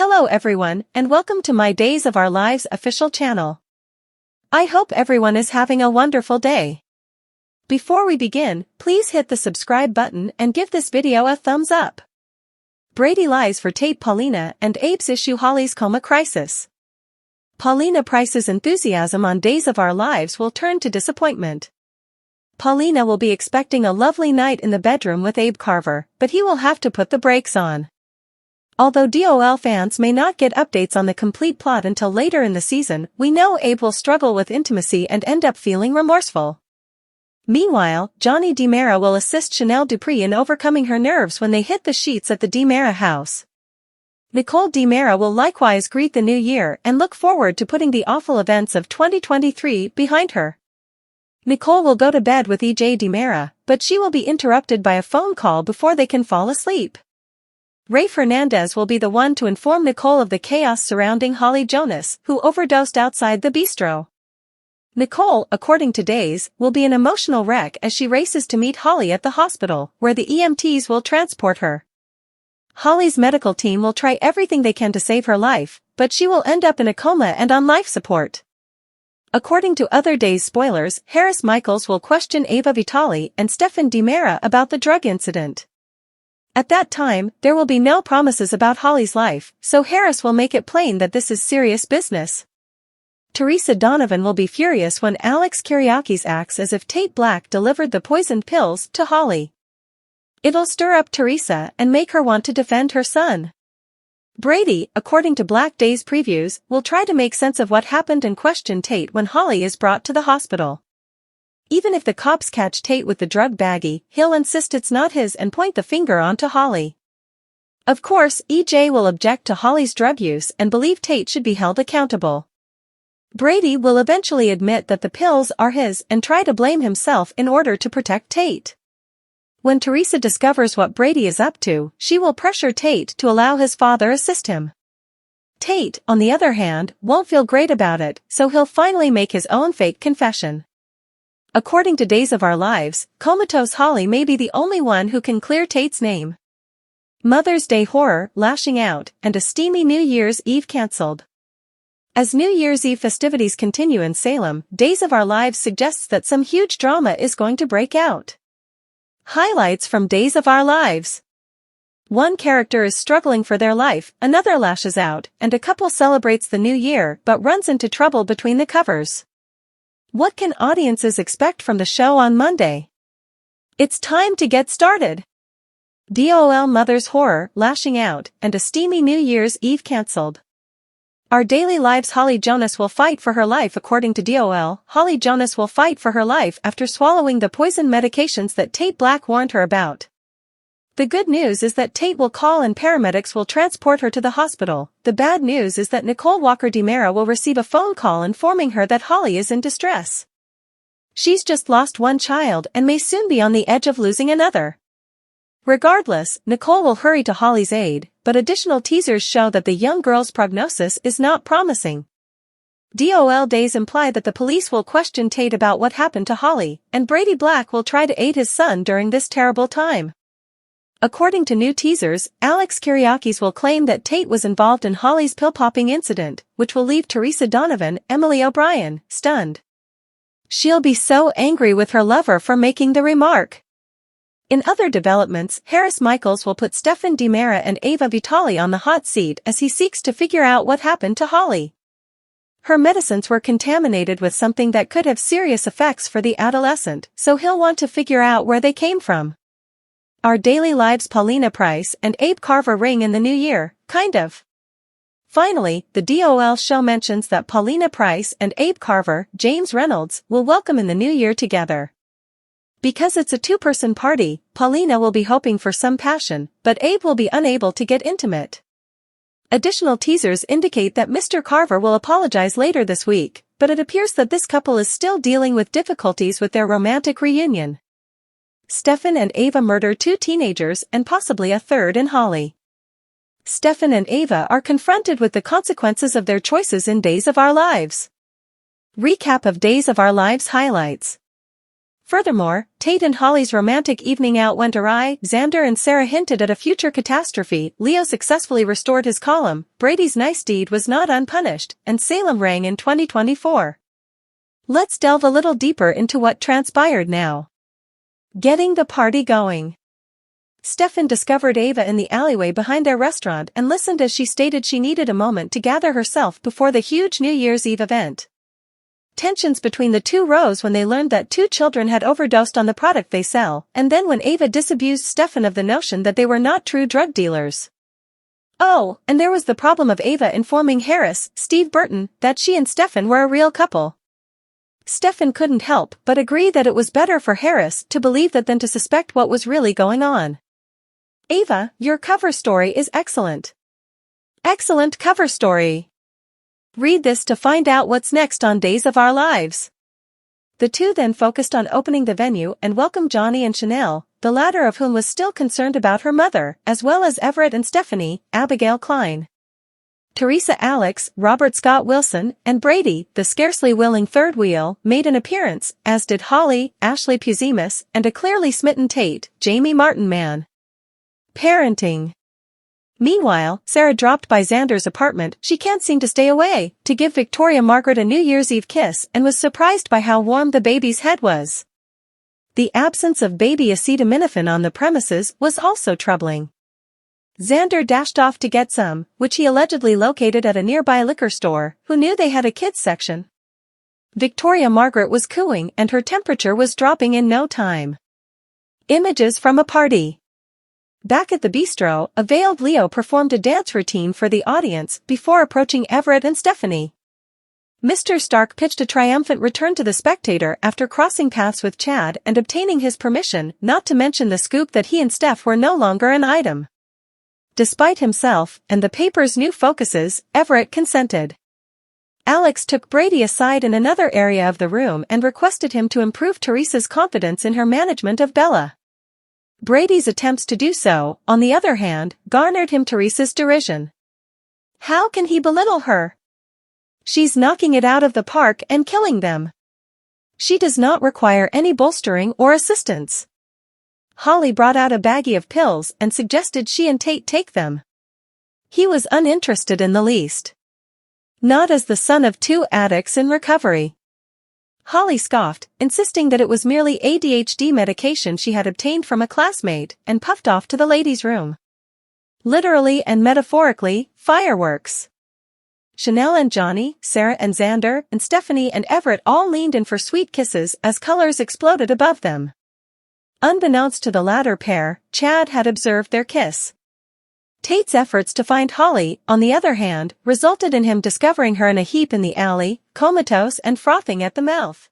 Hello everyone, and welcome to my Days of Our Lives official channel. I hope everyone is having a wonderful day. Before we begin, please hit the subscribe button and give this video a thumbs up. Brady lies for Tate. Paulina and Abe's issue Holly's coma crisis. Paulina Price's enthusiasm on Days of Our Lives will turn to disappointment. Paulina will be expecting a lovely night in the bedroom with Abe Carver, but he will have to put the brakes on. Although DOL fans may not get updates on the complete plot until later in the season, we know Abe will struggle with intimacy and end up feeling remorseful. Meanwhile, Johnny DiMera will assist Chanel Dupree in overcoming her nerves when they hit the sheets at the DiMera house. Nicole DiMera will likewise greet the new year and look forward to putting the awful events of 2023 behind her. Nicole will go to bed with EJ DiMera, but she will be interrupted by a phone call before they can fall asleep. Ray Fernandez will be the one to inform Nicole of the chaos surrounding Holly Jonas, who overdosed outside the bistro. Nicole, according to Days, will be an emotional wreck as she races to meet Holly at the hospital, where the EMTs will transport her. Holly's medical team will try everything they can to save her life, but she will end up in a coma and on life support. According to other Days spoilers, Harris Michaels will question Ava Vitale and Stefan DiMera about the drug incident. At that time, there will be no promises about Holly's life, so Harris will make it plain that this is serious business. Teresa Donovan will be furious when Alex Kyriakis acts as if Tate Black delivered the poisoned pills to Holly. It'll stir up Teresa and make her want to defend her son. Brady, according to Black Days previews, will try to make sense of what happened and question Tate when Holly is brought to the hospital. Even if the cops catch Tate with the drug baggie, he'll insist it's not his and point the finger onto Holly. Of course, EJ will object to Holly's drug use and believe Tate should be held accountable. Brady will eventually admit that the pills are his and try to blame himself in order to protect Tate. When Teresa discovers what Brady is up to, she will pressure Tate to allow his father assist him. Tate, on the other hand, won't feel great about it, so he'll finally make his own fake confession. According to Days of Our Lives, comatose Holly may be the only one who can clear Tate's name. Mother's Day horror, lashing out, and a steamy New Year's Eve cancelled. As New Year's Eve festivities continue in Salem, Days of Our Lives suggests that some huge drama is going to break out. Highlights from Days of Our Lives. One character is struggling for their life, another lashes out, and a couple celebrates the new year but runs into trouble between the covers. What can audiences expect from the show on Monday? It's time to get started. DOL Mother's Horror, lashing out, and a steamy New Year's Eve cancelled. Our daily lives. Holly Jonas will fight for her life. According to DOL, Holly Jonas will fight for her life after swallowing the poison medications that Tate Black warned her about. The good news is that Tate will call and paramedics will transport her to the hospital. The bad news is that Nicole Walker DiMera will receive a phone call informing her that Holly is in distress. She's just lost one child and may soon be on the edge of losing another. Regardless, Nicole will hurry to Holly's aid, but additional teasers show that the young girl's prognosis is not promising. DOL Days imply that the police will question Tate about what happened to Holly, and Brady Black will try to aid his son during this terrible time. According to new teasers, Alex Kyriakis will claim that Tate was involved in Holly's pill-popping incident, which will leave Teresa Donovan, Emily O'Brien, stunned. She'll be so angry with her lover for making the remark. In other developments, Harris Michaels will put Stefan DiMera and Ava Vitale on the hot seat as he seeks to figure out what happened to Holly. Her medicines were contaminated with something that could have serious effects for the adolescent, so he'll want to figure out where they came from. Our daily lives. Paulina Price and Abe Carver ring in the new year, kind of. Finally, the DOL show mentions that Paulina Price and Abe Carver, James Reynolds, will welcome in the new year together. Because it's a two-person party, Paulina will be hoping for some passion, but Abe will be unable to get intimate. Additional teasers indicate that Mr. Carver will apologize later this week, but it appears that this couple is still dealing with difficulties with their romantic reunion. Stefan and Ava murder two teenagers and possibly a third in Holly. Stefan and Ava are confronted with the consequences of their choices in Days of Our Lives. Recap of Days of Our Lives highlights. Furthermore, Tate and Holly's romantic evening out went awry. Xander and Sarah hinted at a future catastrophe. Leo successfully restored his column. Brady's nice deed was not unpunished, and Salem rang in 2024. Let's delve a little deeper into what transpired now. Getting the party going. Stefan discovered Ava in the alleyway behind their restaurant and listened as she stated she needed a moment to gather herself before the huge New Year's Eve event. Tensions between the two rose when they learned that 2 children had overdosed on the product they sell, and then when Ava disabused Stefan of the notion that they were not true drug dealers. Oh, and there was the problem of Ava informing Harris, Steve Burton, that she and Stefan were a real couple. Stefan couldn't help but agree that it was better for Harris to believe that than to suspect what was really going on. Ava, your cover story is excellent. Excellent cover story. Read this to find out what's next on Days of Our Lives. The two then focused on opening the venue and welcomed Johnny and Chanel, the latter of whom was still concerned about her mother, as well as Everett and Stephanie, Abigail Klein. Teresa Alex, Robert Scott Wilson, and Brady, the scarcely willing third wheel, made an appearance, as did Holly, Ashley Puzimis, and a clearly smitten Tate, Jamie Martin man. Parenting. Meanwhile, Sarah dropped by Xander's apartment. She can't seem to stay away, to give Victoria Margaret a New Year's Eve kiss and was surprised by how warm the baby's head was. The absence of baby acetaminophen on the premises was also troubling. Xander dashed off to get some, which he allegedly located at a nearby liquor store. Who knew they had a kids section? Victoria Margaret was cooing and her temperature was dropping in no time. Images from a party. Back at the bistro, a veiled Leo performed a dance routine for the audience before approaching Everett and Stephanie. Mr. Stark pitched a triumphant return to the spectator after crossing paths with Chad and obtaining his permission, not to mention the scoop that he and Steph were no longer an item. Despite himself and the paper's new focuses, Everett consented. Alex took Brady aside in another area of the room and requested him to improve Teresa's confidence in her management of Bella. Brady's attempts to do so, on the other hand, garnered him Teresa's derision. How can he belittle her? She's knocking it out of the park and killing them. She does not require any bolstering or assistance. Holly brought out a baggie of pills and suggested she and Tate take them. He was uninterested in the least. Not as the son of 2 addicts in recovery. Holly scoffed, insisting that it was merely ADHD medication she had obtained from a classmate, and puffed off to the ladies' room. Literally and metaphorically, fireworks. Chanel and Johnny, Sarah and Xander, and Stephanie and Everett all leaned in for sweet kisses as colors exploded above them. Unbeknownst to the latter pair, Chad had observed their kiss. Tate's efforts to find Holly, on the other hand, resulted in him discovering her in a heap in the alley, comatose and frothing at the mouth.